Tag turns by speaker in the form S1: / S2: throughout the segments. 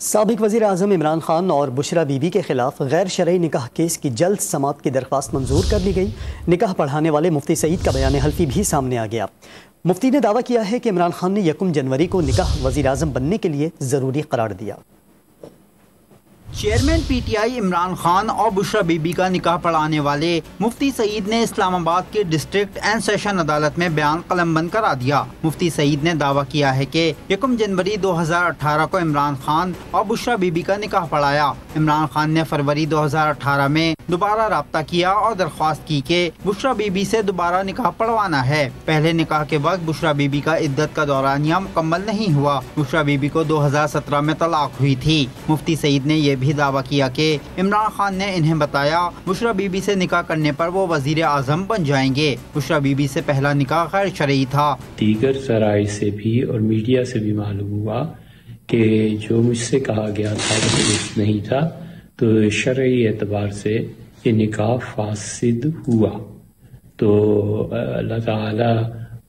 S1: سابق وزیر اعظم عمران خان اور بشرا بی بی کے خلاف غیر شرعی نکاح کیس کی جلد سماعت کی درخواست منظور کر لی گئی۔ نکاح پڑھانے والے مفتی سعید کا بیان حلفی بھی سامنے آ گیا۔ مفتی نے دعویٰ کیا ہے کہ عمران خان نے 1 جنوری کو نکاح وزیر اعظم بننے کے لیے ضروری قرار دیا۔
S2: Chairman P T I Imran Khan اور بشرا بی بی کا نکاح پڑھانے والے مفتی سعید نے اسلام آباد کی ڈسٹرکٹ اینڈ سیشن عدالت میں بیان قلم بند کرا دیا۔ مفتی سعید نے دعویٰ کیا ہے کہ 1 جنوری 2018 کو عمران خان اور بشرا بی بی کا نکاح پڑھایا۔ عمران خان نے فروری 2018 میں دوبارہ رابطہ کیا اور درخواست کی کہ بشرا بی بی سے دوبارہ نکاح پڑھوانا ہے۔ پہلے نکاح کے وقت بشرا بی بی کا عدت کا دورانیہ مکمل نہیں ہوا۔ بشرا بی بی کو 2017 میں طلاق ہوئی تھی۔ مفتی سعید نے یہ بھی دعویٰ کیا کہ عمران خان نے انہیں بتایا بشرا بی بی سے نکاح کرنے پر وہ وزیر اعظم بن جائیں گے۔ بشرا بی بی سے پہلا نکاح غیر شرعی تھا۔
S3: دیگر ذرائع سے بھی اور میڈیا سے بھی معلوم ہوا کہ جو مجھ سے کہا گیا تھا وہ درست نہیں تھا، تو شرعی اعتبار سے یہ نکاح فاسد ہوا۔ تو اللہ تعالی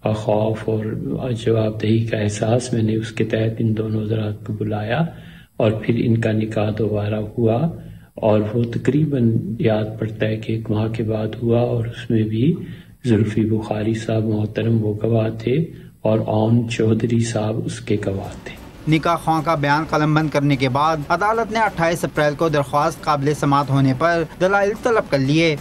S3: کا خوف اور جواب دہی کا احساس میں نے اس کے تحت ان دونوں حضرات کو بلایا اور پھر ان کا نکاح دوبارہ ہوا، اور وہ تقریباً یاد پڑتا ہے کہ 1 ماہ کے بعد ہوا، اور اس میں بھی زلفی بخاری صاحب محترم وہ گواہ تھے اور اون چودھری صاحب اس کے گواہ تھے۔
S2: نکاح خواہ کا بیان قلم بند کرنے کے بعد عدالت نے 28 اپریل کو درخواست قابل سماعت ہونے پر دلائل طلب کر لیے۔